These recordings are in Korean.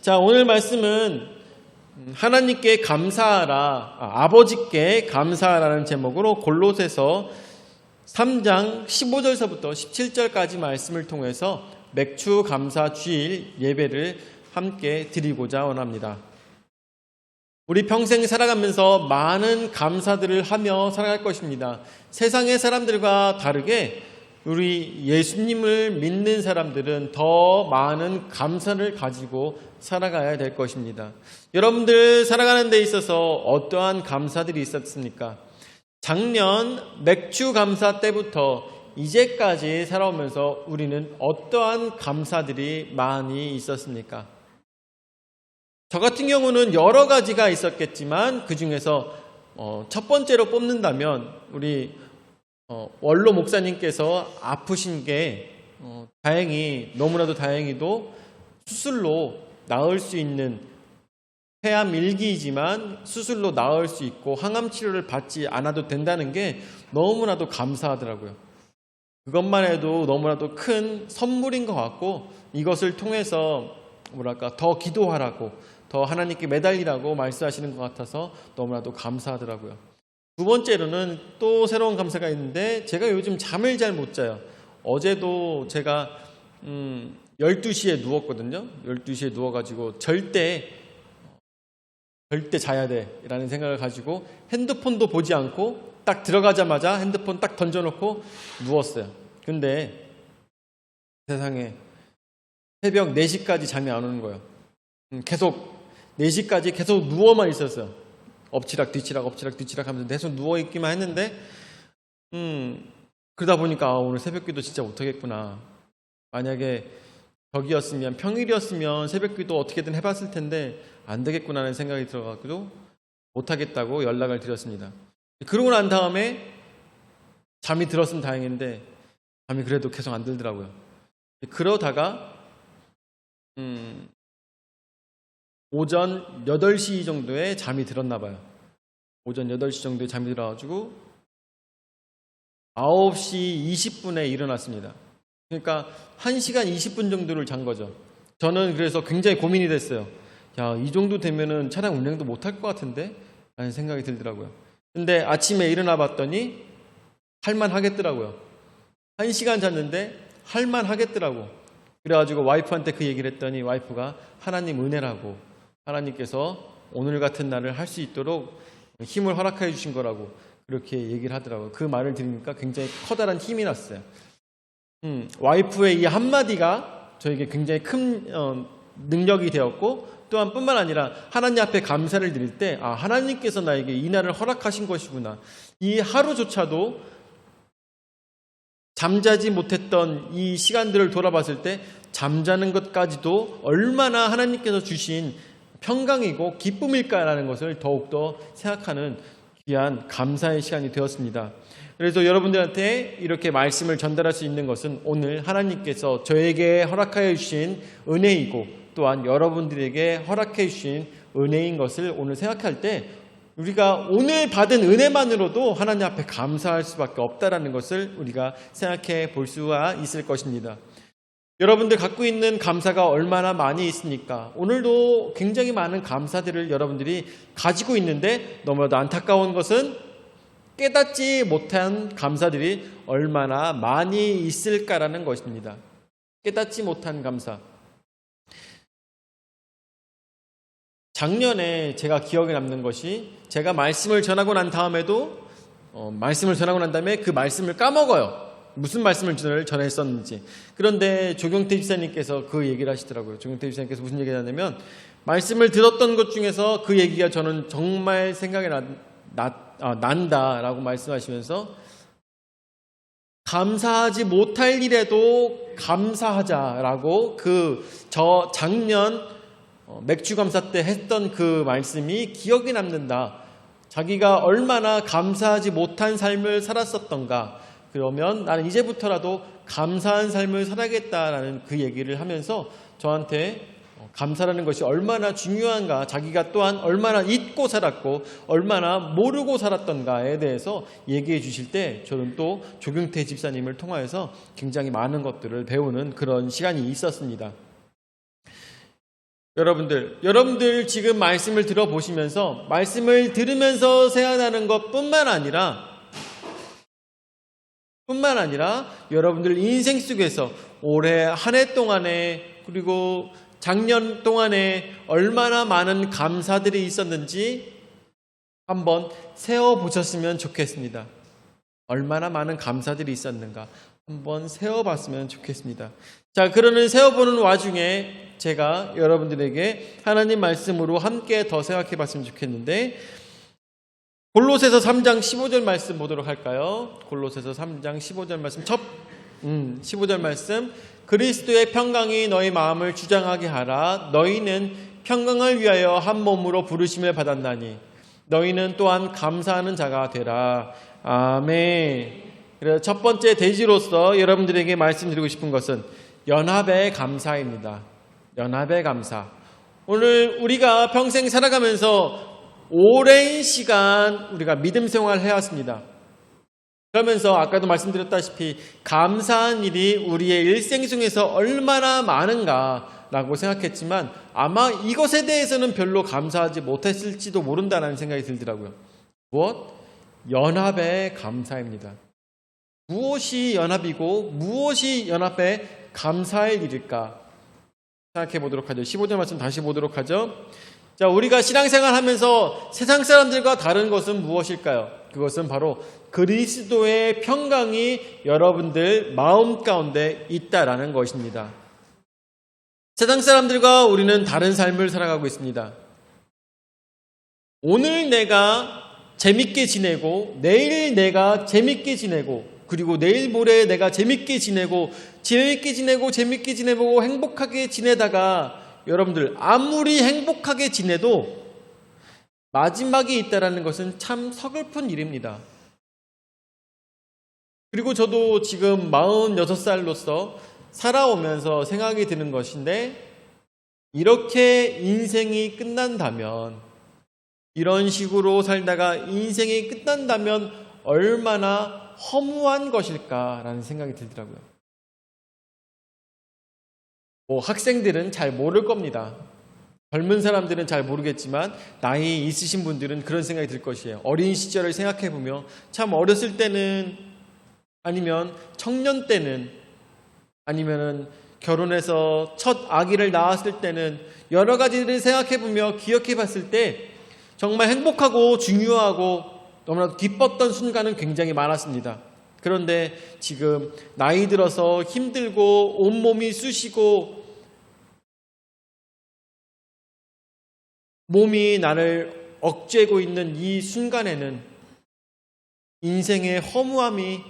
자, 오늘 말씀은 하나님께 감사하라, 아버지께 감사하라는 제목으로 골로새서 3장 15절서부터 17절까지 말씀을 통해서 맥주 감사 주일 예배를 함께 드리고자 원합니다. 우리 평생 살아가면서 많은 감사들을 하며 살아갈 것입니다. 세상의 사람들과 다르게 우리 예수님을 믿는 사람들은 더 많은 감사를 가지고 살아가야 될 것입니다. 여러분들 살아가는 데 있어서 어떠한 감사들이 있었습니까? 작년 맥주 감사 때부터 이제까지 살아오면서 우리는 어떠한 감사들이 많이 있었습니까? 저 같은 경우는 여러 가지가 있었겠지만 그 중에서 첫 번째로 뽑는다면 우리 원로 목사님께서 아프신 게 너무나도 다행히도 수술로 나을 수 있는 폐암 1기이지만 수술로 나을 수 있고 항암 치료를 받지 않아도 된다는 게 너무나도 감사하더라고요. 그것만 해도 너무나도 큰 선물인 것 같고 이것을 통해서 더 기도하라고 더 하나님께 매달리라고 말씀하시는 것 같아서 너무나도 감사하더라고요. 두 번째로는 또 새로운 감사가 있는데 제가 요즘 잠을 잘 못 자요. 어제도 제가 12시에 누웠거든요. 12시에 누워가지고 절대 자야 돼 라는 생각을 가지고 핸드폰도 보지 않고 딱 들어가자마자 핸드폰 딱 던져놓고 누웠어요. 근데 세상에 새벽 4시까지 잠이 안 오는 거예요. 계속 4시까지 계속 누워만 있었어요. 엎치락 뒤치락 하면서 계속 누워있기만 했는데 그러다 보니까 오늘 새벽기도 진짜 못하겠구나. 만약에 평일이었으면 새벽기도 어떻게든 해봤을 텐데 안 되겠구나 하는 생각이 들어가지고 못하겠다고 연락을 드렸습니다. 그러고 난 다음에 잠이 들었으면 다행인데 잠이 그래도 계속 안 들더라고요. 그러다가 오전 8시 정도에 잠이 들었나 봐요. 오전 8시 정도에 잠이 들어가지고 9시 20분에 일어났습니다. 그러니까 1시간 20분 정도를 잔 거죠. 저는 그래서 굉장히 고민이 됐어요. 이 정도 되면은 차량 운행도 못할 것 같은데? 라는 생각이 들더라고요. 근데 아침에 일어나 봤더니 할만 하겠더라고요. 1시간 잤는데 할만 하겠더라고. 그래가지고 와이프한테 그 얘기를 했더니 와이프가 하나님 은혜라고 하나님께서 오늘 같은 날을 할 수 있도록 힘을 허락해 주신 거라고 그렇게 얘기를 하더라고요. 그 말을 들으니까 굉장히 커다란 힘이 났어요. 와이프의 이 한마디가 저에게 굉장히 큰 능력이 되었고 또한 뿐만 아니라 하나님 앞에 감사를 드릴 때 하나님께서 나에게 이 날을 허락하신 것이구나. 이 하루조차도 잠자지 못했던 이 시간들을 돌아봤을 때 잠자는 것까지도 얼마나 하나님께서 주신 평강이고 기쁨일까라는 것을 더욱더 생각하는 귀한 감사의 시간이 되었습니다. 그래서 여러분들한테 이렇게 말씀을 전달할 수 있는 것은 오늘 하나님께서 저에게 허락하여 주신 은혜이고 또한 여러분들에게 허락해 주신 은혜인 것을 오늘 생각할 때 우리가 오늘 받은 은혜만으로도 하나님 앞에 감사할 수밖에 없다라는 것을 우리가 생각해 볼 수가 있을 것입니다. 여러분들 갖고 있는 감사가 얼마나 많이 있습니까? 오늘도 굉장히 많은 감사들을 여러분들이 가지고 있는데 너무나도 안타까운 것은 깨닫지 못한 감사들이 얼마나 많이 있을까라는 것입니다. 깨닫지 못한 감사. 작년에 제가 기억에 남는 것이 제가 말씀을 전하고 난 다음에도 말씀을 전하고 난 다음에 그 말씀을 까먹어요. 무슨 말씀을 전했었는지. 그런데 조경태 집사님께서 그 얘기를 하시더라고요. 조경태 집사님께서 무슨 얘기를 하냐면 말씀을 들었던 것 중에서 그 얘기가 저는 정말 생각이 난다라고 말씀하시면서 감사하지 못할 일에도 감사하자라고 저 작년 맥주 감사 때 했던 그 말씀이 기억에 남는다. 자기가 얼마나 감사하지 못한 삶을 살았었던가. 그러면 나는 이제부터라도 감사한 삶을 살아야겠다라는 그 얘기를 하면서 저한테 감사라는 것이 얼마나 중요한가, 자기가 또한 얼마나 잊고 살았고 얼마나 모르고 살았던가에 대해서 얘기해 주실 때 저는 또 조경태 집사님을 통하여서 굉장히 많은 것들을 배우는 그런 시간이 있었습니다. 여러분들 지금 말씀을 들어보시면서 말씀을 들으면서 생각나는 것뿐만 아니라 여러분들 인생 속에서 올해 한 해 동안에 그리고 작년 동안에 얼마나 많은 감사들이 있었는지 한번 세어보셨으면 좋겠습니다. 얼마나 많은 감사들이 있었는가 한번 세어봤으면 좋겠습니다. 자, 그러는 세어보는 와중에 제가 여러분들에게 하나님 말씀으로 함께 더 생각해봤으면 좋겠는데 골로새서 3장 15절 말씀 보도록 할까요? 골로새서 3장 15절 말씀 15절 말씀 그리스도의 평강이 너희 마음을 주장하게 하라. 너희는 평강을 위하여 한 몸으로 부르심을 받았나니 너희는 또한 감사하는 자가 되라. 아멘. 그래서 첫 번째 대지로서 여러분들에게 말씀드리고 싶은 것은 연합의 감사입니다. 연합의 감사. 오늘 우리가 평생 살아가면서 오랜 시간 우리가 믿음 생활을 해왔습니다. 그러면서 아까도 말씀드렸다시피 감사한 일이 우리의 일생 중에서 얼마나 많은가라고 생각했지만 아마 이것에 대해서는 별로 감사하지 못했을지도 모른다는 생각이 들더라고요. 무엇? 연합의 감사입니다. 무엇이 연합이고 무엇이 연합의 감사의 일일까 생각해 보도록 하죠. 15절 말씀 다시 보도록 하죠. 자, 우리가 신앙생활 하면서 세상 사람들과 다른 것은 무엇일까요? 그것은 바로 그리스도의 평강이 여러분들 마음 가운데 있다라는 것입니다. 세상 사람들과 우리는 다른 삶을 살아가고 있습니다. 오늘 내가 재밌게 지내고 내일 내가 재밌게 지내고 그리고 내일 모레 내가 재밌게 지내고 행복하게 지내다가 여러분들 아무리 행복하게 지내도 마지막이 있다라는 것은 참 서글픈 일입니다. 그리고 저도 지금 46살로서 살아오면서 생각이 드는 것인데 이렇게 인생이 끝난다면 이런 식으로 살다가 인생이 끝난다면 얼마나 허무한 것일까라는 생각이 들더라고요. 학생들은 잘 모를 겁니다. 젊은 사람들은 잘 모르겠지만 나이 있으신 분들은 그런 생각이 들 것이에요. 어린 시절을 생각해보며 참 어렸을 때는 아니면 청년 때는 아니면 결혼해서 첫 아기를 낳았을 때는 여러 가지를 생각해보며 기억해봤을 때 정말 행복하고 중요하고 너무나도 기뻤던 순간은 굉장히 많았습니다. 그런데 지금 나이 들어서 힘들고 온몸이 쑤시고 몸이 나를 억제고 있는 이 순간에는 인생의 허무함이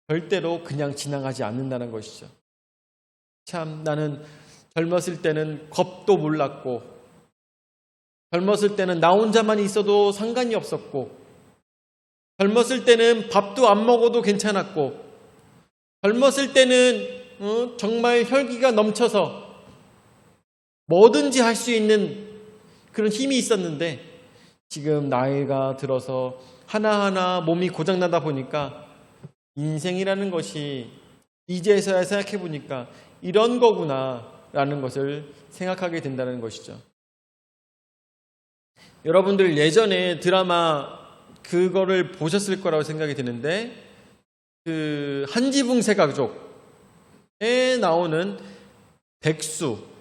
절대로 그냥 지나가지 않는다는 것이죠. 참 나는 젊었을 때는 겁도 몰랐고 젊었을 때는 나 혼자만 있어도 상관이 없었고 젊었을 때는 밥도 안 먹어도 괜찮았고 젊었을 때는 정말 혈기가 넘쳐서 뭐든지 할 수 있는 그런 힘이 있었는데 지금 나이가 들어서 하나하나 몸이 고장나다 보니까 인생이라는 것이 이제서야 생각해 보니까 이런 거구나 라는 것을 생각하게 된다는 것이죠. 여러분들 예전에 드라마 그거를 보셨을 거라고 생각이 드는데 그 한지붕 세 가족에 나오는 백수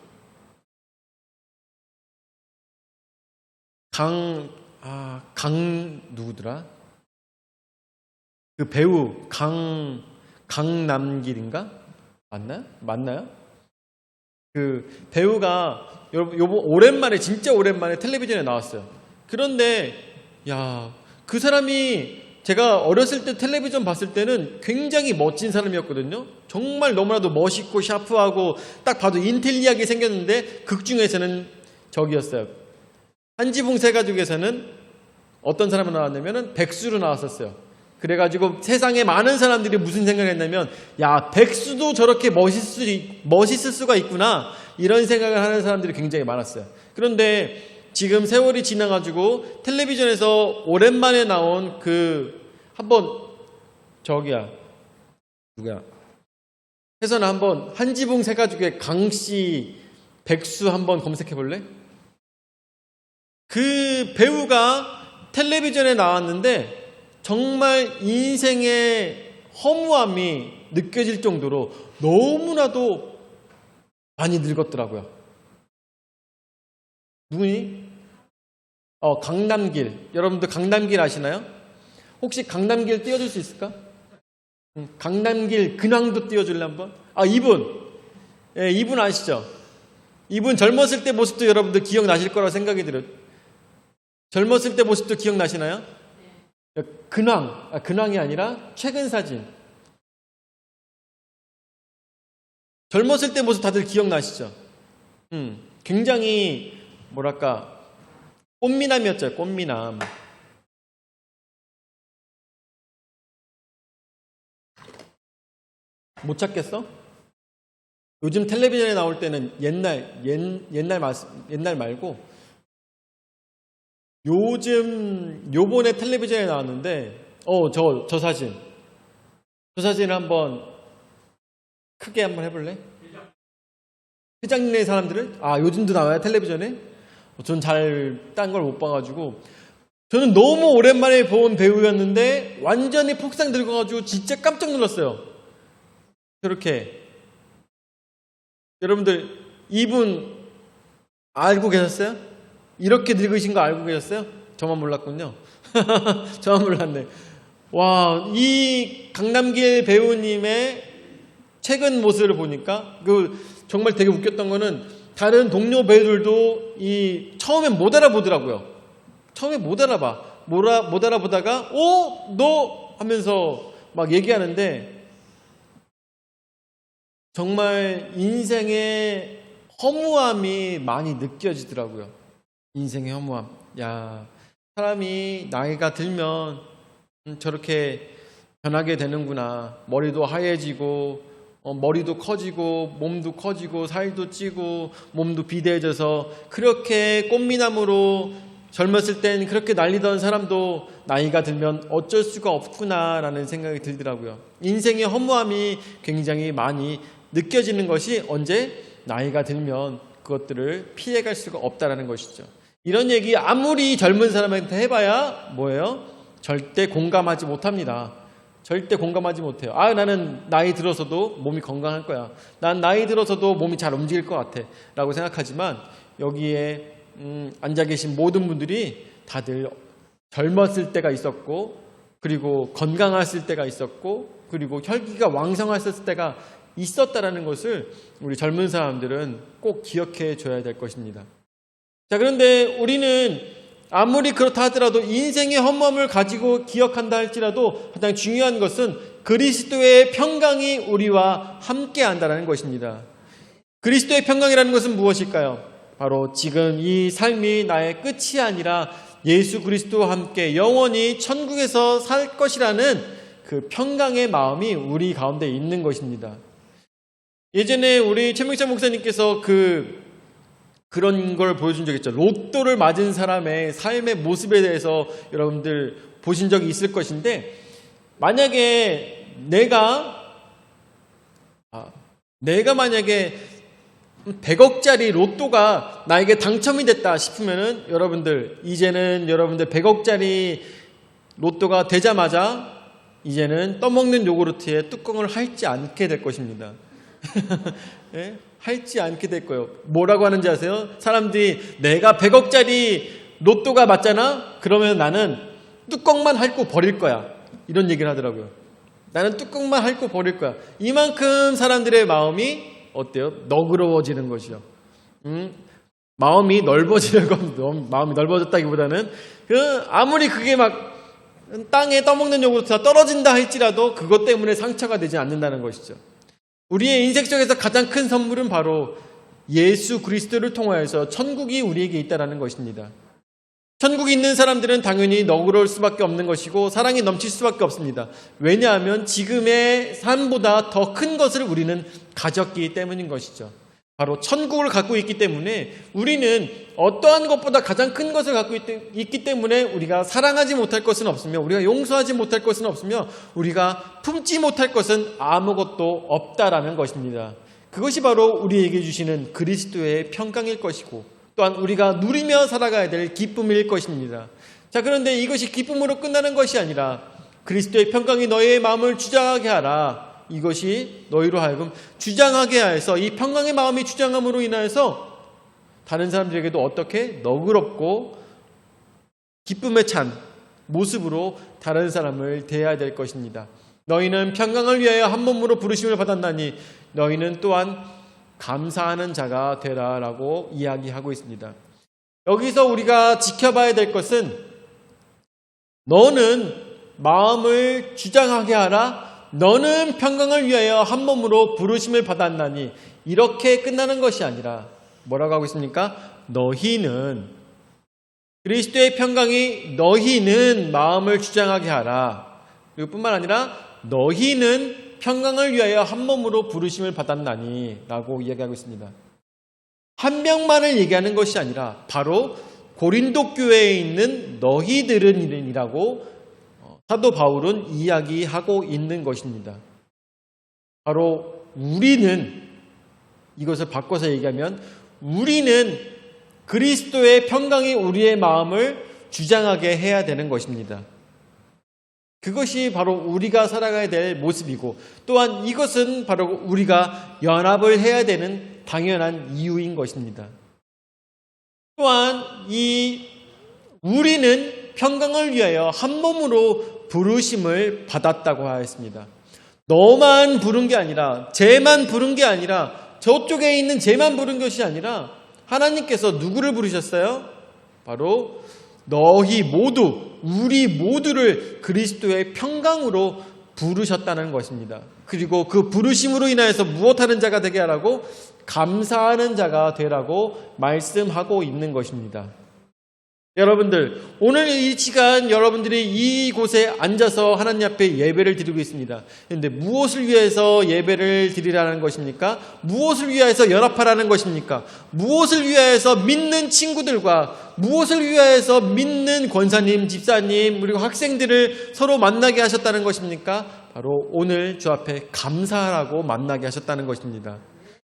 누구더라? 그 배우 강남길인가? 맞나요? 그 배우가 오랜만에 진짜 오랜만에 텔레비전에 나왔어요. 그런데 그 사람이 제가 어렸을 때 텔레비전 봤을 때는 굉장히 멋진 사람이었거든요. 정말 너무나도 멋있고 샤프하고 딱 봐도 인텔리하게 생겼는데 극 중에서는 저기였어요. 한지붕 세 가족에서는 어떤 사람이 나왔냐면 백수로 나왔었어요. 그래가지고 세상에 많은 사람들이 무슨 생각을 했냐면 백수도 저렇게 멋있을 수가 있구나 이런 생각을 하는 사람들이 굉장히 많았어요. 그런데 지금 세월이 지나가지고 텔레비전에서 오랜만에 나온 해서는 한번 한지붕 세 가족의 강씨 백수 한번 검색해 볼래? 그 배우가 텔레비전에 나왔는데 정말 인생의 허무함이 느껴질 정도로 너무나도 많이 늙었더라고요. 누구니? 강남길. 여러분들 강남길 아시나요? 혹시 강남길 띄워줄 수 있을까? 강남길 근황도 띄워줄래 한번? 이분. 예, 이분 아시죠? 이분 젊었을 때 모습도 여러분들 기억나실 거라고 생각이 들어요. 젊었을 때 모습도 기억나시나요? 근황이 아니라 최근 사진. 젊었을 때 모습 다들 기억나시죠? 굉장히 뭐랄까 꽃미남이었죠. 꽃미남. 못 찾겠어? 요즘 텔레비전에 나올 때는 옛날 말고 요번에 텔레비전에 나왔는데 저 사진. 저 사진을 한번 크게 한번 해볼래? 회장님네 사람들을? 요즘도 나와요 텔레비전에? 전 잘 딴 걸 못 봐가지고 저는 너무 오랜만에 본 배우였는데 완전히 폭삭 늙어가지고 진짜 깜짝 놀랐어요. 저렇게 여러분들 이분 알고 계셨어요? 이렇게 늙으신 거 알고 계셨어요? 저만 몰랐군요. 저만 몰랐네. 와, 이 강남길 배우님의 최근 모습을 보니까 정말 되게 웃겼던 거는 다른 동료 배우들도 처음엔 못 알아보더라고요. 처음에 못 알아보다가 너 하면서 막 얘기하는데 정말 인생의 허무함이 많이 느껴지더라고요. 인생의 허무함. 사람이 나이가 들면 저렇게 변하게 되는구나. 머리도 하얘지고 머리도 커지고 몸도 커지고 살도 찌고 몸도 비대해져서 그렇게 꽃미남으로 젊었을 땐 그렇게 날리던 사람도 나이가 들면 어쩔 수가 없구나라는 생각이 들더라고요. 인생의 허무함이 굉장히 많이 느껴지는 것이 언제? 나이가 들면 그것들을 피해갈 수가 없다라는 것이죠. 이런 얘기 아무리 젊은 사람한테 해봐야 뭐예요? 절대 공감하지 못합니다. 절대 공감하지 못해요. 나는 나이 들어서도 몸이 건강할 거야. 난 나이 들어서도 몸이 잘 움직일 것 같아. 라고 생각하지만 여기에 앉아 계신 모든 분들이 다들 젊었을 때가 있었고 그리고 건강했을 때가 있었고 그리고 혈기가 왕성했을 때가 있었다라는 것을 우리 젊은 사람들은 꼭 기억해 줘야 될 것입니다. 자, 그런데 우리는 아무리 그렇다 하더라도 인생의 허무함을 가지고 기억한다 할지라도 가장 중요한 것은 그리스도의 평강이 우리와 함께 한다는 것입니다. 그리스도의 평강이라는 것은 무엇일까요? 바로 지금 이 삶이 나의 끝이 아니라 예수 그리스도와 함께 영원히 천국에서 살 것이라는 그 평강의 마음이 우리 가운데 있는 것입니다. 예전에 우리 최명찬 목사님께서 그런 걸 보여준 적이 있죠. 로또를 맞은 사람의 삶의 모습에 대해서 여러분들 보신 적이 있을 것인데 만약에 내가 만약에 100억짜리 로또가 나에게 당첨이 됐다 싶으면은 여러분들 이제는 여러분들 100억짜리 로또가 되자마자 이제는 떠먹는 요구르트에 뚜껑을 핥지 않게 될 것입니다. 네? 핥지 않게 될 거예요. 뭐라고 하는지 아세요? 사람들이 내가 100억짜리 로또가 맞잖아? 그러면 나는 뚜껑만 핥고 버릴 거야. 이런 얘기를 하더라고요. 나는 뚜껑만 핥고 버릴 거야. 이만큼 사람들의 마음이 어때요? 너그러워지는 것이요. 마음이 넓어지는 건 마음이 넓어졌다기보다는 아무리 그게 막 땅에 떠먹는 요구르트가 떨어진다 할지라도 그것 때문에 상처가 되지 않는다는 것이죠. 우리의 인생 속에서 가장 큰 선물은 바로 예수 그리스도를 통하여서 천국이 우리에게 있다는 것입니다. 천국에 있는 사람들은 당연히 너그러울 수밖에 없는 것이고 사랑이 넘칠 수밖에 없습니다. 왜냐하면 지금의 삶보다 더 큰 것을 우리는 가졌기 때문인 것이죠. 바로 천국을 갖고 있기 때문에 우리는 어떠한 것보다 가장 큰 것을 갖고 있기 때문에 우리가 사랑하지 못할 것은 없으며 우리가 용서하지 못할 것은 없으며 우리가 품지 못할 것은 아무것도 없다라는 것입니다. 그것이 바로 우리에게 주시는 그리스도의 평강일 것이고 또한 우리가 누리며 살아가야 될 기쁨일 것입니다. 자, 그런데 이것이 기쁨으로 끝나는 것이 아니라 그리스도의 평강이 너희의 마음을 주장하게 하라. 이것이 너희로 하여금 주장하게 하여서 이 평강의 마음이 주장함으로 인하여서 다른 사람들에게도 어떻게 너그럽고 기쁨에 찬 모습으로 다른 사람을 대해야 될 것입니다. 너희는 평강을 위하여 한 몸으로 부르심을 받았나니 너희는 또한 감사하는 자가 되라라고 이야기하고 있습니다. 여기서 우리가 지켜봐야 될 것은 너는 마음을 주장하게 하라. 너는 평강을 위하여 한 몸으로 부르심을 받았나니 이렇게 끝나는 것이 아니라 뭐라고 하고 있습니까? 너희는 그리스도의 평강이 너희는 마음을 주장하게 하라. 그리고 뿐만 아니라 너희는 평강을 위하여 한 몸으로 부르심을 받았나니 라고 이야기하고 있습니다. 한 명만을 얘기하는 것이 아니라 바로 고린도 교회에 있는 너희들은이라고 사도 바울은 이야기하고 있는 것입니다. 바로 우리는, 이것을 바꿔서 얘기하면 우리는 그리스도의 평강이 우리의 마음을 주장하게 해야 되는 것입니다. 그것이 바로 우리가 살아가야 될 모습이고 또한 이것은 바로 우리가 연합을 해야 되는 당연한 이유인 것입니다. 또한 우리는 평강을 위하여 한 몸으로 부르심을 받았다고 하였습니다. 너만 부른 게 아니라 쟤만 부른 게 아니라 저쪽에 있는 쟤만 부른 것이 아니라 하나님께서 누구를 부르셨어요? 바로 너희 모두, 우리 모두를 그리스도의 평강으로 부르셨다는 것입니다. 그리고 그 부르심으로 인하여서 무엇하는 자가 되게 하라고? 감사하는 자가 되라고 말씀하고 있는 것입니다. 여러분들, 오늘 이 시간 여러분들이 이곳에 앉아서 하나님 앞에 예배를 드리고 있습니다. 그런데 무엇을 위해서 예배를 드리라는 것입니까? 무엇을 위해서 연합하라는 것입니까? 무엇을 위해서 믿는 친구들과 무엇을 위해서 믿는 권사님, 집사님, 그리고 학생들을 서로 만나게 하셨다는 것입니까? 바로 오늘 주 앞에 감사하라고 만나게 하셨다는 것입니다.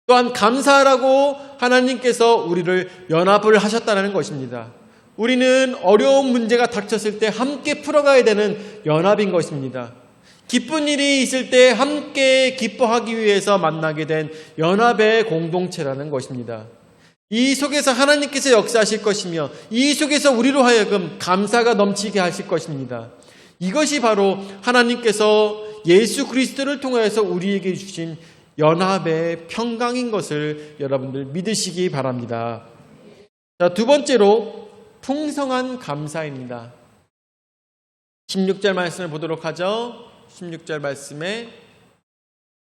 또한 감사하라고 하나님께서 우리를 연합을 하셨다는 것입니다. 우리는 어려운 문제가 닥쳤을 때 함께 풀어가야 되는 연합인 것입니다. 기쁜 일이 있을 때 함께 기뻐하기 위해서 만나게 된 연합의 공동체라는 것입니다. 이 속에서 하나님께서 역사하실 것이며 이 속에서 우리로 하여금 감사가 넘치게 하실 것입니다. 이것이 바로 하나님께서 예수 그리스도를 통하여서 우리에게 주신 연합의 평강인 것을 여러분들 믿으시기 바랍니다. 자, 두 번째로 풍성한 감사입니다. 16절 말씀을 보도록 하죠. 16절 말씀에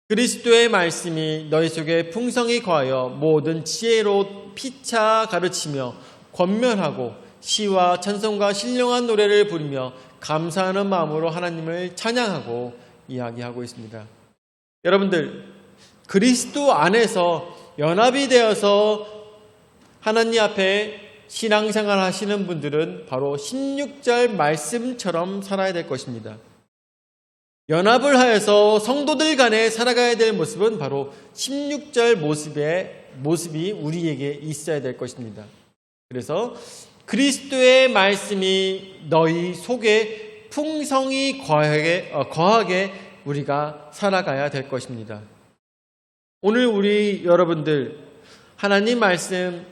그리스도의 말씀이 너희 속에 풍성히 거하여 모든 지혜로 피차 가르치며 권면하고 시와 찬송과 신령한 노래를 부르며 감사하는 마음으로 하나님을 찬양하고 이야기하고 있습니다. 여러분들, 그리스도 안에서 연합이 되어서 하나님 앞에 신앙생활 하시는 분들은 바로 16절 말씀처럼 살아야 될 것입니다. 연합을 하여서 성도들 간에 살아가야 될 모습은 바로 16절 모습이 우리에게 있어야 될 것입니다. 그래서 그리스도의 말씀이 너희 속에 풍성히 거하게 우리가 살아가야 될 것입니다. 오늘 우리 여러분들 하나님 말씀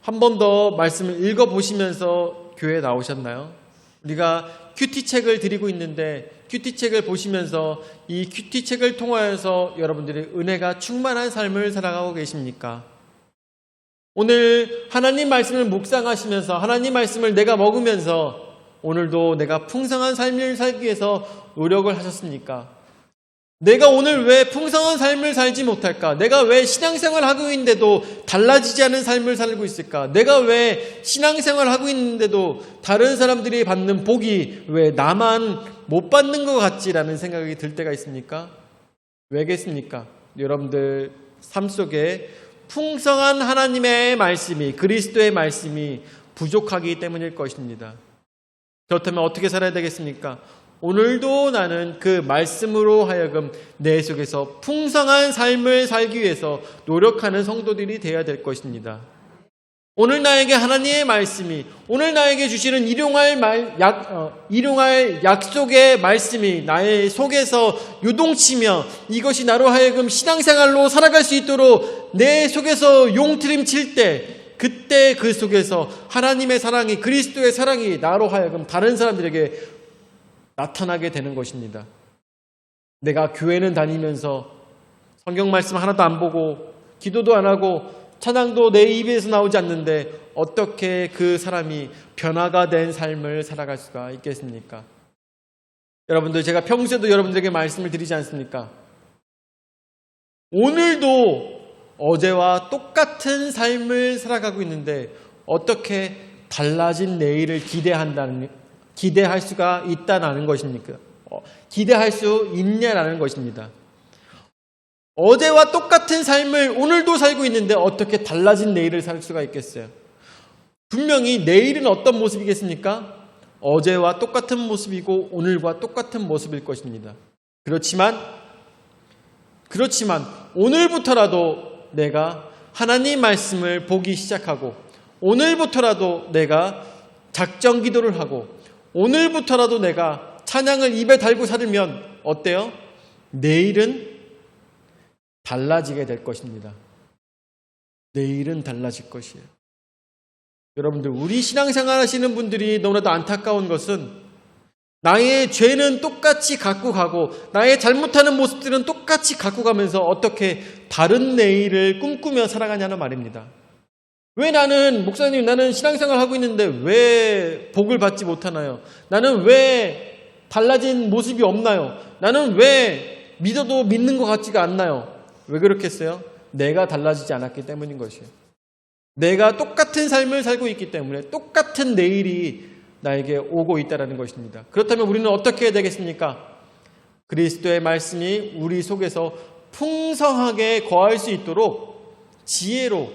한 번 더 말씀을 읽어보시면서 교회에 나오셨나요? 우리가 큐티책을 드리고 있는데 큐티책을 보시면서 이 큐티책을 통하여서 여러분들이 은혜가 충만한 삶을 살아가고 계십니까? 오늘 하나님 말씀을 묵상하시면서 하나님 말씀을 내가 먹으면서 오늘도 내가 풍성한 삶을 살기 위해서 노력을 하셨습니까? 내가 오늘 왜 풍성한 삶을 살지 못할까? 내가 왜 신앙생활을 하고 있는데도 달라지지 않은 삶을 살고 있을까? 내가 왜 신앙생활을 하고 있는데도 다른 사람들이 받는 복이 왜 나만 못 받는 것 같지라는 생각이 들 때가 있습니까? 왜겠습니까? 여러분들 삶 속에 풍성한 하나님의 말씀이, 그리스도의 말씀이 부족하기 때문일 것입니다. 그렇다면 어떻게 살아야 되겠습니까? 오늘도 나는 그 말씀으로 하여금 내 속에서 풍성한 삶을 살기 위해서 노력하는 성도들이 되어야 될 것입니다. 오늘 나에게 하나님의 말씀이, 오늘 나에게 주시는 일용할 약속의 말씀이 나의 속에서 요동치며 이것이 나로 하여금 신앙생활로 살아갈 수 있도록 내 속에서 용트림칠 때, 그때 그 속에서 하나님의 사랑이, 그리스도의 사랑이 나로 하여금 다른 사람들에게 나타나게 되는 것입니다. 내가 교회는 다니면서 성경 말씀 하나도 안 보고 기도도 안 하고 찬양도 내 입에서 나오지 않는데 어떻게 그 사람이 변화가 된 삶을 살아갈 수가 있겠습니까? 여러분들, 제가 평소에도 여러분들에게 말씀을 드리지 않습니까? 오늘도 어제와 똑같은 삶을 살아가고 있는데 어떻게 달라진 내일을 기대할 수가 있다는 것입니까? 기대할 수 있냐라는 것입니다. 어제와 똑같은 삶을 오늘도 살고 있는데 어떻게 달라진 내일을 살 수가 있겠어요? 분명히 내일은 어떤 모습이겠습니까? 어제와 똑같은 모습이고 오늘과 똑같은 모습일 것입니다. 그렇지만 오늘부터라도 내가 하나님 말씀을 보기 시작하고, 오늘부터라도 내가 작정 기도를 하고, 오늘부터라도 내가 찬양을 입에 달고 살면 어때요? 내일은 달라지게 될 것입니다. 내일은 달라질 것이에요. 여러분들, 우리 신앙생활 하시는 분들이 너무나도 안타까운 것은 나의 죄는 똑같이 갖고 가고 나의 잘못하는 모습들은 똑같이 갖고 가면서 어떻게 다른 내일을 꿈꾸며 살아가냐는 말입니다. 왜 목사님, 나는 신앙생활 하고 있는데 왜 복을 받지 못하나요? 나는 왜 달라진 모습이 없나요? 나는 왜 믿어도 믿는 것 같지가 않나요? 왜 그렇겠어요? 내가 달라지지 않았기 때문인 것이에요. 내가 똑같은 삶을 살고 있기 때문에 똑같은 내일이 나에게 오고 있다는 것입니다. 그렇다면 우리는 어떻게 해야 되겠습니까? 그리스도의 말씀이 우리 속에서 풍성하게 거할 수 있도록 지혜로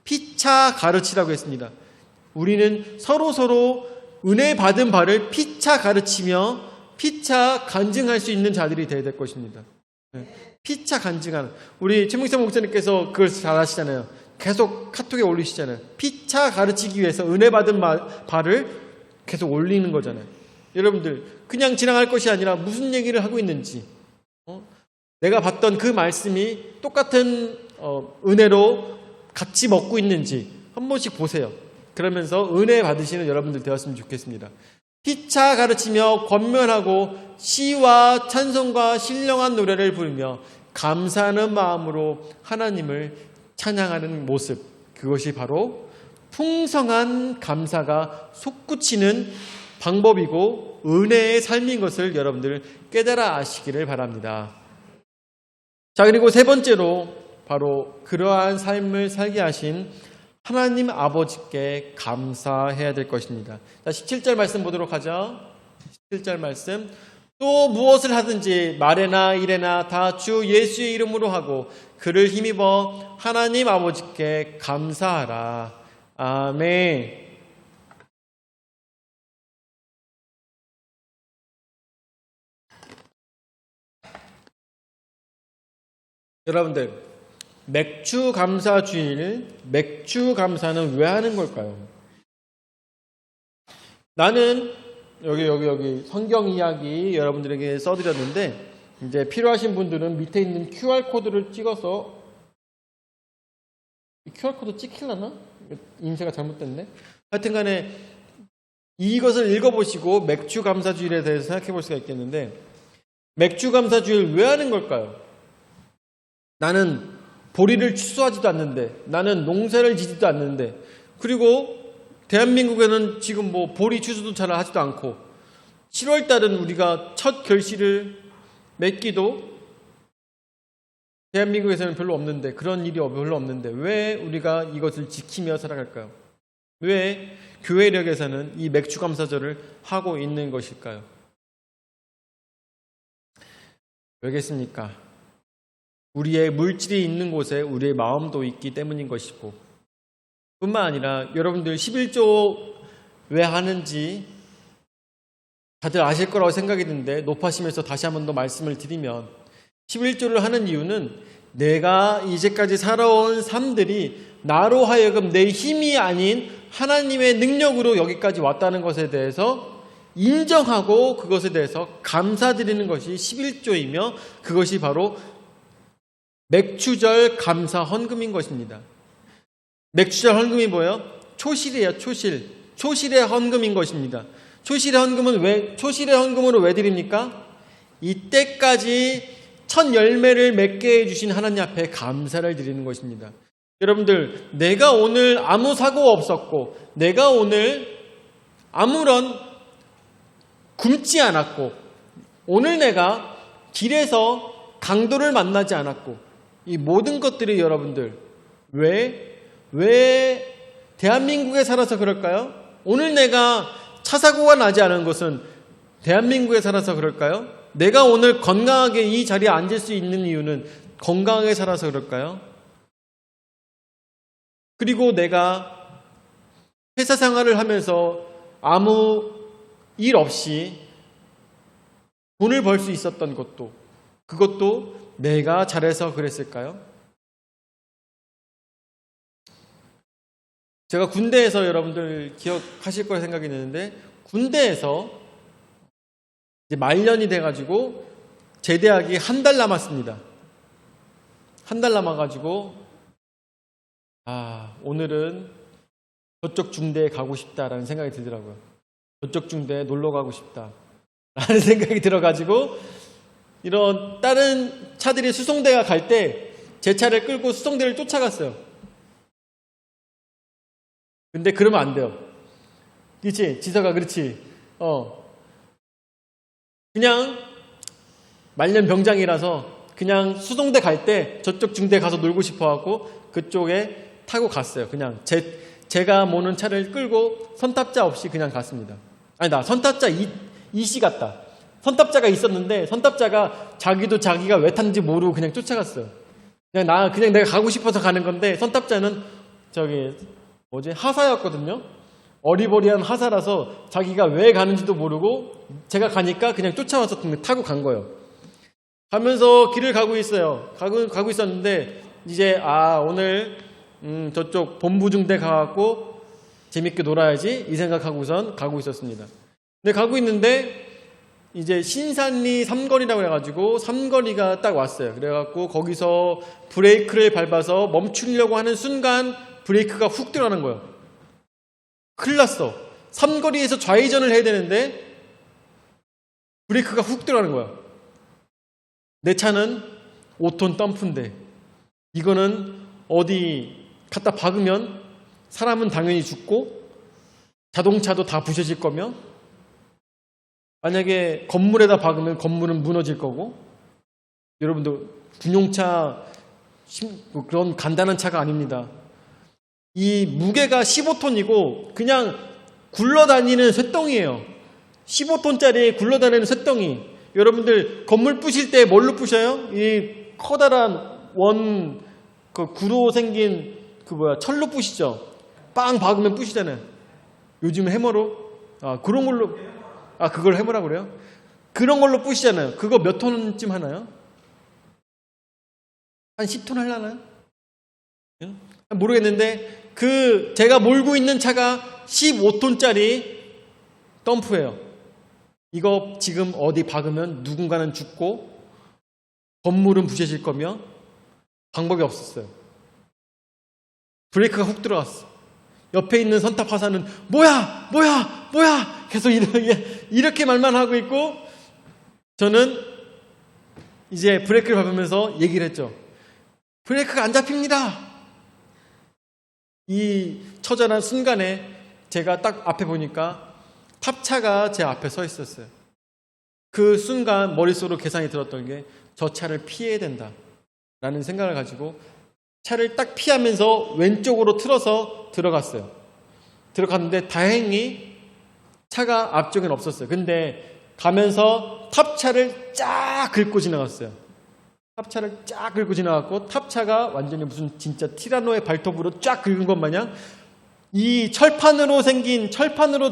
피차 가르치라고 했습니다. 우리는 서로 은혜 받은 바를 피차 가르치며 피차 간증할 수 있는 자들이 되어야 될 것입니다. 피차 간증하는, 우리 최문석 목사님께서 그걸 잘 아시잖아요. 계속 카톡에 올리시잖아요. 피차 가르치기 위해서 은혜 받은 바를 계속 올리는 거잖아요. 여러분들, 그냥 지나갈 것이 아니라 무슨 얘기를 하고 있는지, 내가 봤던 그 말씀이 똑같은 은혜로 같이 먹고 있는지 한 번씩 보세요. 그러면서 은혜 받으시는 여러분들 되었으면 좋겠습니다. 피차 가르치며 권면하고 시와 찬송과 신령한 노래를 부르며 감사하는 마음으로 하나님을 찬양하는 모습, 그것이 바로 풍성한 감사가 솟구치는 방법이고 은혜의 삶인 것을 여러분들 깨달아 아시기를 바랍니다. 자, 그리고 세 번째로 바로 그러한 삶을 살게 하신 하나님 아버지께 감사해야 될 것입니다. 자, 17절 말씀 보도록 하죠. 17절 말씀. 또 무엇을 하든지 말에나 일에나 다 주 예수의 이름으로 하고 그를 힘입어 하나님 아버지께 감사하라. 아멘. 여러분들, 맥주 감사 주일, 맥주 감사는 왜 하는 걸까요? 나는 여기 성경 이야기 여러분들에게 써드렸는데, 이제 필요하신 분들은 밑에 있는 QR코드를 찍어서, QR코드 찍힐라나? 인쇄가 잘못됐네? 하여튼 간에 이것을 읽어보시고 맥주 감사 주일에 대해서 생각해 볼 수가 있겠는데, 맥주 감사 주일 왜 하는 걸까요? 나는 보리를 추수하지도 않는데, 나는 농사를 지지도 않는데, 그리고 대한민국에는 지금 보리 추수도 잘 하지도 않고 7월 달은 우리가 첫 결실을 맺기도 대한민국에서는 별로 없는데, 그런 일이 별로 없는데 왜 우리가 이것을 지키며 살아갈까요? 왜 교회력에서는 이 맥주 감사절을 하고 있는 것일까요? 왜겠습니까? 우리의 물질이 있는 곳에 우리의 마음도 있기 때문인 것이고, 뿐만 아니라 여러분들 11조 왜 하는지 다들 아실 거라고 생각이 드는데 높아심에서 다시 한 번 더 말씀을 드리면 11조를 하는 이유는 내가 이제까지 살아온 삶들이 나로 하여금 내 힘이 아닌 하나님의 능력으로 여기까지 왔다는 것에 대해서 인정하고 그것에 대해서 감사드리는 것이 11조이며 그것이 바로 맥추절 감사 헌금인 것입니다. 맥추절 헌금이 뭐예요? 초실이에요. 초실의 헌금인 것입니다. 초실의 헌금으로 왜 드립니까? 이때까지 첫 열매를 맺게 해주신 하나님 앞에 감사를 드리는 것입니다. 여러분들, 내가 오늘 아무 사고 없었고, 내가 오늘 아무런 굶지 않았고, 오늘 내가 길에서 강도를 만나지 않았고, 이 모든 것들이 여러분들, 왜 대한민국에 살아서 그럴까요? 오늘 내가 차 사고가 나지 않은 것은 대한민국에 살아서 그럴까요? 내가 오늘 건강하게 이 자리에 앉을 수 있는 이유는 건강하게 살아서 그럴까요? 그리고 내가 회사 생활을 하면서 아무 일 없이 돈을 벌 수 있었던 것도, 그것도 내가 잘해서 그랬을까요? 제가 군대에서 여러분들 기억하실 거라 생각이 드는데, 군대에서 이제 말년이 돼가지고 제대하기 한 달 남았습니다. 한 달 남아가지고 오늘은 저쪽 중대에 가고 싶다라는 생각이 들더라고요. 저쪽 중대에 놀러 가고 싶다라는 생각이 들어가지고 이런 다른 차들이 수송대가 갈 때 제 차를 끌고 수송대를 쫓아갔어요. 근데 그러면 안 돼요. 그렇지? 지서가 그렇지? 그냥 말년 병장이라서 그냥 수송대 갈 때 저쪽 중대 가서 놀고 싶어갖고 그쪽에 타고 갔어요. 그냥 제가 모는 차를 끌고 선탑자 없이 그냥 갔습니다. 아니다, 선탑자 이씨 같다. 선탑자가 있었는데 선탑자가 자기가 왜 탔는지 모르고 그냥 쫓아갔어요. 그냥 내가 가고 싶어서 가는 건데 선탑자는 하사였거든요. 어리버리한 하사라서 자기가 왜 가는지도 모르고 제가 가니까 그냥 쫓아와서 그냥 타고 간 거예요. 가면서 길을 가고 있어요. 가고 있었는데 이제 오늘 저쪽 본부중대 가갖고 재밌게 놀아야지 이 생각하고선 가고 있었습니다. 근데 가고 있는데 이제 신산리 삼거리라고 해가지고 삼거리가 딱 왔어요. 그래갖고 거기서 브레이크를 밟아서 멈추려고 하는 순간 브레이크가 훅 들어가는 거예요. 큰일 났어. 삼거리에서 좌회전을 해야 되는데 브레이크가 훅 들어가는 거야. 내 차는 5톤 덤프인데 이거는 어디 갖다 박으면 사람은 당연히 죽고 자동차도 다 부셔질 거며 만약에 건물에다 박으면 건물은 무너질 거고 여러분들 군용차 그런 간단한 차가 아닙니다. 이 무게가 15톤이고 그냥 굴러다니는 쇳덩이에요. 15톤짜리 굴러다니는 쇳덩이. 여러분들 건물 부실 때 뭘로 부셔요? 이 커다란 구로 생긴 철로 부시죠. 빵 박으면 부시잖아요. 요즘 해머로 그런 걸로 그걸 해머라고 그래요? 그런 걸로 부시잖아요. 그거 몇 톤쯤 하나요? 한 10톤 하려나요? 모르겠는데 제가 몰고 있는 차가 15톤짜리 덤프예요. 이거 지금 어디 박으면 누군가는 죽고 건물은 부셔질 거며 방법이 없었어요. 브레이크가 훅 들어갔어. 옆에 있는 선탑 하사는 뭐야 계속 이렇게 말만 하고 있고 저는 이제 브레이크를 밟으면서 얘기를 했죠. 브레이크가 안 잡힙니다. 이 처절한 순간에 제가 딱 앞에 보니까 탑차가 제 앞에 서 있었어요. 그 순간 머릿속으로 계산이 들었던 게 저 차를 피해야 된다라는 생각을 가지고 차를 딱 피하면서 왼쪽으로 틀어서 들어갔어요. 들어갔는데 다행히 차가 앞쪽엔 없었어요. 근데 가면서 탑차를 쫙 긁고 지나갔어요. 탑차를 쫙 긁고 지나갔고 탑차가 완전히 무슨 진짜 티라노의 발톱으로 쫙 긁은 것 마냥 이 철판으로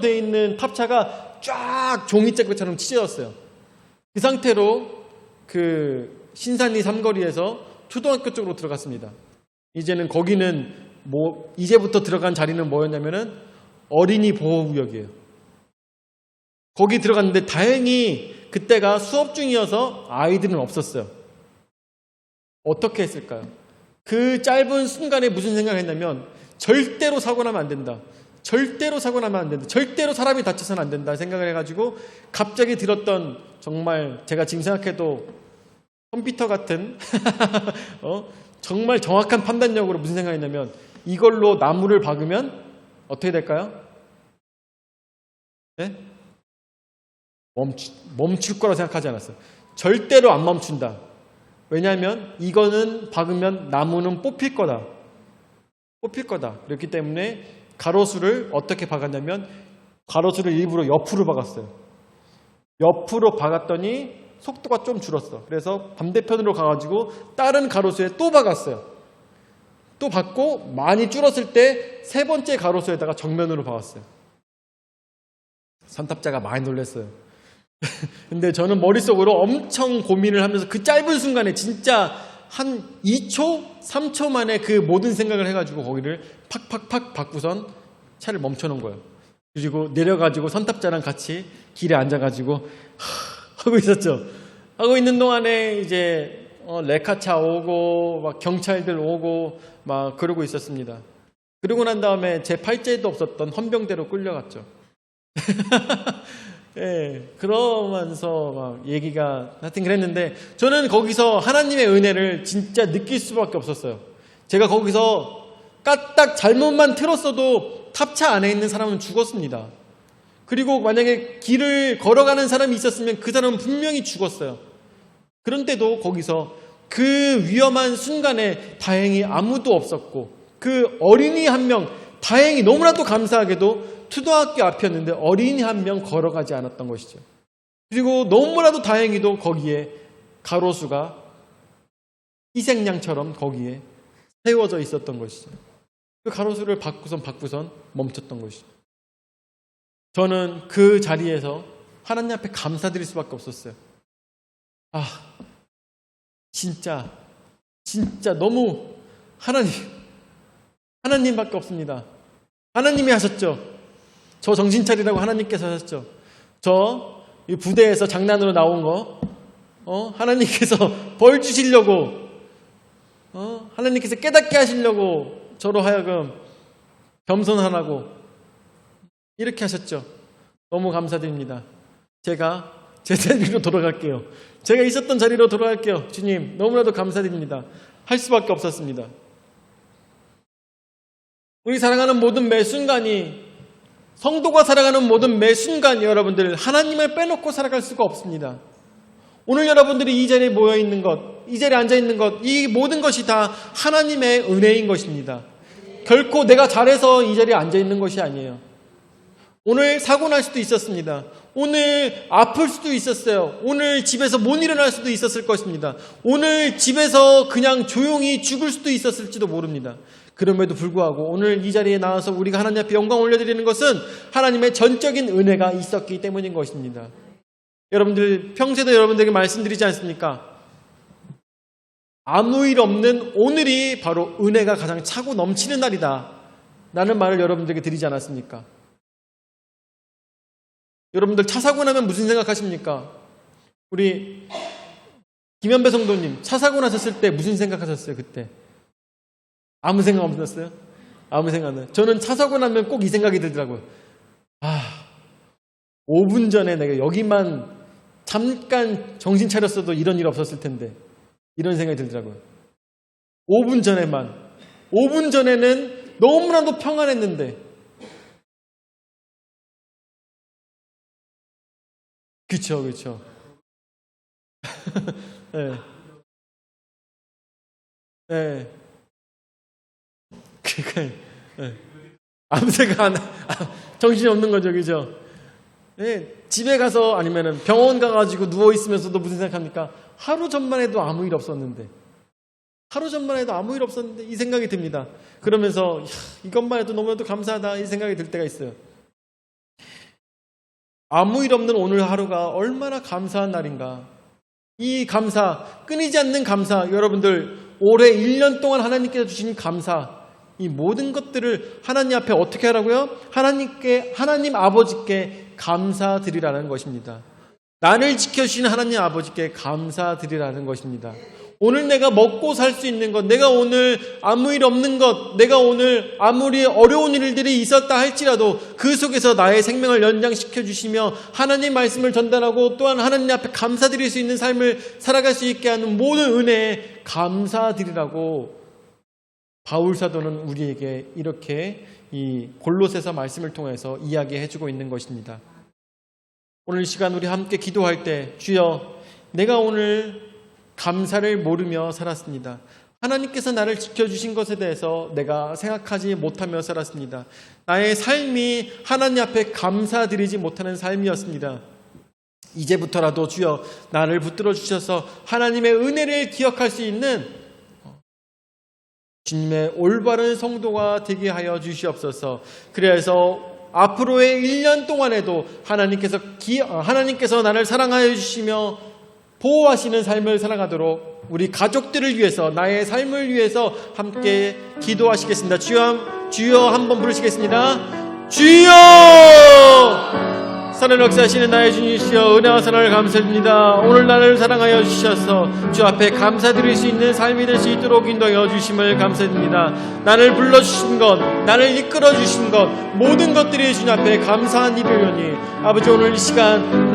되어 있는 탑차가 쫙 종이장구처럼 찢어졌어요. 그 상태로 그 신산리 삼거리에서 초등학교 쪽으로 들어갔습니다. 이제는 거기는 이제부터 들어간 자리는 뭐였냐면은 어린이 보호구역이에요. 거기 들어갔는데 다행히 그때가 수업 중이어서 아이들은 없었어요. 어떻게 했을까요? 그 짧은 순간에 무슨 생각을 했냐면 절대로 사고 나면 안 된다. 절대로 사고 나면 안 된다. 절대로 사람이 다쳐서는 안 된다 생각을 해가지고 갑자기 들었던 정말 제가 지금 생각해도 컴퓨터 같은 정말 정확한 판단력으로 무슨 생각했냐면 이걸로 나무를 박으면 어떻게 될까요? 네? 멈출 거라고 생각하지 않았어요. 절대로 안 멈춘다. 왜냐하면 이거는 박으면 나무는 뽑힐 거다. 뽑힐 거다. 그렇기 때문에 가로수를 어떻게 박았냐면 가로수를 일부러 옆으로 박았어요. 옆으로 박았더니 속도가 좀 줄었어. 그래서 반대편으로 가가지고 다른 가로수에 또 박았어요. 또 박고 많이 줄었을 때 세 번째 가로수에다가 정면으로 박았어요. 선탑자가 많이 놀랐어요. 근데 저는 머릿속으로 엄청 고민을 하면서 그 짧은 순간에 진짜 한 2초, 3초 만에 그 모든 생각을 해가지고 거기를 팍팍팍 박고선 차를 멈춰놓은 거예요. 그리고 내려가지고 선탑자랑 같이 길에 앉아가지고 하고 있었죠. 하고 있는 동안에 이제 레카차 오고 막 경찰들 오고 막 그러고 있었습니다. 그러고 난 다음에 제 팔자에도 없었던 헌병대로 끌려갔죠. 예, 그러면서 막 얘기가 하여튼 그랬는데 저는 거기서 하나님의 은혜를 진짜 느낄 수밖에 없었어요. 제가 거기서 까딱 잘못만 틀었어도 탑차 안에 있는 사람은 죽었습니다. 그리고 만약에 길을 걸어가는 사람이 있었으면 그 사람은 분명히 죽었어요. 그런데도 거기서 그 위험한 순간에 다행히 아무도 없었고 그 어린이 한 명 다행히 너무나도 감사하게도 초등학교 앞이었는데 어린이 한 명 걸어가지 않았던 것이죠. 그리고 너무나도 다행히도 거기에 가로수가 희생양처럼 거기에 세워져 있었던 것이죠. 그 가로수를 박고선 멈췄던 것이죠. 저는 그 자리에서 하나님 앞에 감사드릴 수밖에 없었어요. 진짜 너무 하나님밖에 없습니다. 하나님이 하셨죠. 저 정신 차리라고 하나님께서 하셨죠. 저 부대에서 장난으로 나온 거 하나님께서 벌 주시려고 하나님께서 깨닫게 하시려고 저로 하여금 겸손하라고 이렇게 하셨죠. 너무 감사드립니다. 제가 제 자리로 돌아갈게요. 제가 있었던 자리로 돌아갈게요. 주님 너무나도 감사드립니다. 할 수밖에 없었습니다. 우리 살아가는 모든 매 순간이 성도가 살아가는 모든 매 순간 여러분들 하나님을 빼놓고 살아갈 수가 없습니다. 오늘 여러분들이 이 자리에 모여 있는 것, 이 자리에 앉아 있는 것, 이 모든 것이 다 하나님의 은혜인 것입니다. 결코 내가 잘해서 이 자리에 앉아 있는 것이 아니에요. 오늘 사고 날 수도 있었습니다. 오늘 아플 수도 있었어요. 오늘 집에서 못 일어날 수도 있었을 것입니다. 오늘 집에서 그냥 조용히 죽을 수도 있었을지도 모릅니다. 그럼에도 불구하고 오늘 이 자리에 나와서 우리가 하나님 앞에 영광 올려드리는 것은 하나님의 전적인 은혜가 있었기 때문인 것입니다. 여러분들 평소에도 여러분들에게 말씀드리지 않습니까? 아무 일 없는 오늘이 바로 은혜가 가장 차고 넘치는 날이다 라는 말을 여러분들에게 드리지 않았습니까? 여러분들 차 사고 나면 무슨 생각하십니까? 우리 김현배 성도님 차 사고 나셨을 때 무슨 생각하셨어요? 그때 아무 생각 없었어요? 아무 생각 안 나요. 저는 차 사고 나면 꼭 이 생각이 들더라고요. 5분 전에 내가 여기만 잠깐 정신 차렸어도 이런 일 없었을 텐데 이런 생각이 들더라고요. 5분 전에는 너무나도 평안했는데 그쵸 네. 네. 그러니까 네. 아무 생각 안 정신이 없는 거죠, 그죠? 네. 집에 가서 아니면은 병원 가가지고 누워 있으면서도 무슨 생각합니까? 하루 전만 해도 아무 일 없었는데 이 생각이 듭니다. 그러면서 이것만 해도 너무나도 감사하다 이 생각이 들 때가 있어요. 아무 일 없는 오늘 하루가 얼마나 감사한 날인가. 이 감사, 끊이지 않는 감사, 여러분들 올해 1년 동안 하나님께서 주신 감사, 이 모든 것들을 하나님 앞에 어떻게 하라고요? 하나님 아버지께 감사드리라는 것입니다. 나를 지켜주신 하나님 아버지께 감사드리라는 것입니다. 오늘 내가 먹고 살 수 있는 것, 내가 오늘 아무 일 없는 것, 내가 오늘 아무리 어려운 일들이 있었다 할지라도 그 속에서 나의 생명을 연장시켜 주시며 하나님 말씀을 전달하고 또한 하나님 앞에 감사드릴 수 있는 삶을 살아갈 수 있게 하는 모든 은혜에 감사드리라고 바울 사도는 우리에게 이렇게 이 골로새서 말씀을 통해서 이야기해 주고 있는 것입니다. 오늘 이 시간 우리 함께 기도할 때 주여 내가 오늘 감사를 모르며 살았습니다. 하나님께서 나를 지켜주신 것에 대해서 내가 생각하지 못하며 살았습니다. 나의 삶이 하나님 앞에 감사드리지 못하는 삶이었습니다. 이제부터라도 주여 나를 붙들어 주셔서 하나님의 은혜를 기억할 수 있는 주님의 올바른 성도가 되게 하여 주시옵소서. 그래서 앞으로의 1년 동안에도 하나님께서 나를 사랑하여 주시며 보호하시는 삶을 살아가도록 우리 가족들을 위해서 나의 삶을 위해서 함께 기도하시겠습니다. 주여 한번 부르시겠습니다. 주여! 사랑을 역사하시는 나의 주님이시여 은혜와 사랑을 감사드립니다. 오늘 나를 사랑하여 주셔서 주 앞에 감사드릴 수 있는 삶이 될 수 있도록 인도하여 주심을 감사드립니다. 나를 불러주신 것, 나를 이끌어 주신 것, 모든 것들이 주님 앞에 감사한 일이오니 아버지 오늘 이 시간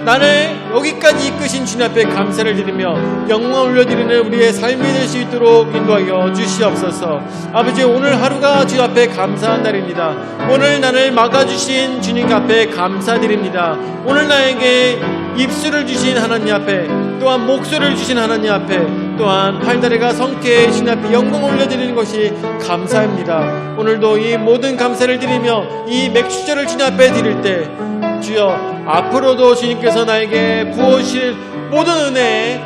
나를 여기까지 이끄신 주님 앞에 감사를 드리며 영광을 올려드리는 우리의 삶이 될 수 있도록 인도하여 주시옵소서. 아버지 오늘 하루가 주 앞에 감사한 날입니다. 오늘 나를 막아주신 주님 앞에 감사드립니다. 오늘 나에게 입술을 주신 하나님 앞에 또한 목소리를 주신 하나님 앞에 또한 팔다리가 성케 주님 앞에 영광을 올려드리는 것이 감사합니다. 오늘도 이 모든 감사를 드리며 이 맥주절을 주님 앞에 드릴 때 주여 앞으로도 주님께서 나에게 부어주실 모든 은혜에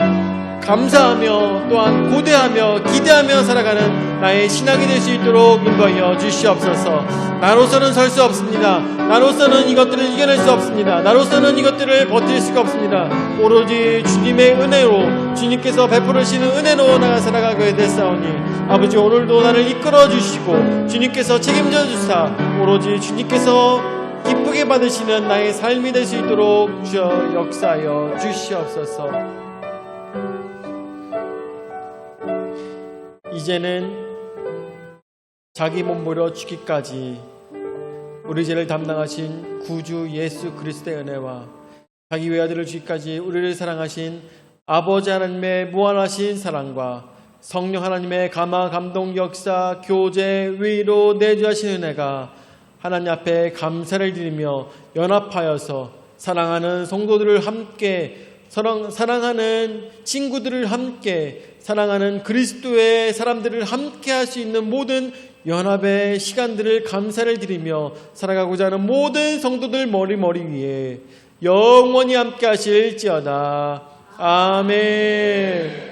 감사하며 또한 고대하며 기대하며 살아가는 나의 신앙이 될 수 있도록 인도하여 주시옵소서. 나로서는 설 수 없습니다. 나로서는 이것들을 이겨낼 수 없습니다. 나로서는 이것들을 버틸 수가 없습니다. 오로지 주님의 은혜로 주님께서 베풀으시는 은혜로 나가 살아가게 됐사오니 아버지 오늘도 나를 이끌어 주시고 주님께서 책임져 주사 오로지 주님께서 기쁘게 받으시는 나의 삶이 될 수 있도록 주여 역사하여 주시옵소서. 이제는 자기 몸부려 죽기까지 우리 죄를 담당하신 구주 예수 그리스도의 은혜와 자기 외아들을 주기까지 우리를 사랑하신 아버지 하나님의 무한하신 사랑과 성령 하나님의 감화 감동 역사 교제 위로 내주하신 은혜가 하나님 앞에 감사를 드리며 연합하여서 사랑하는 성도들을 함께 사랑하는 친구들을 함께 사랑하는 그리스도의 사람들을 함께 할 수 있는 모든 연합의 시간들을 감사를 드리며 살아가고자 하는 모든 성도들 머리 위에 영원히 함께 하실지어다. 아멘.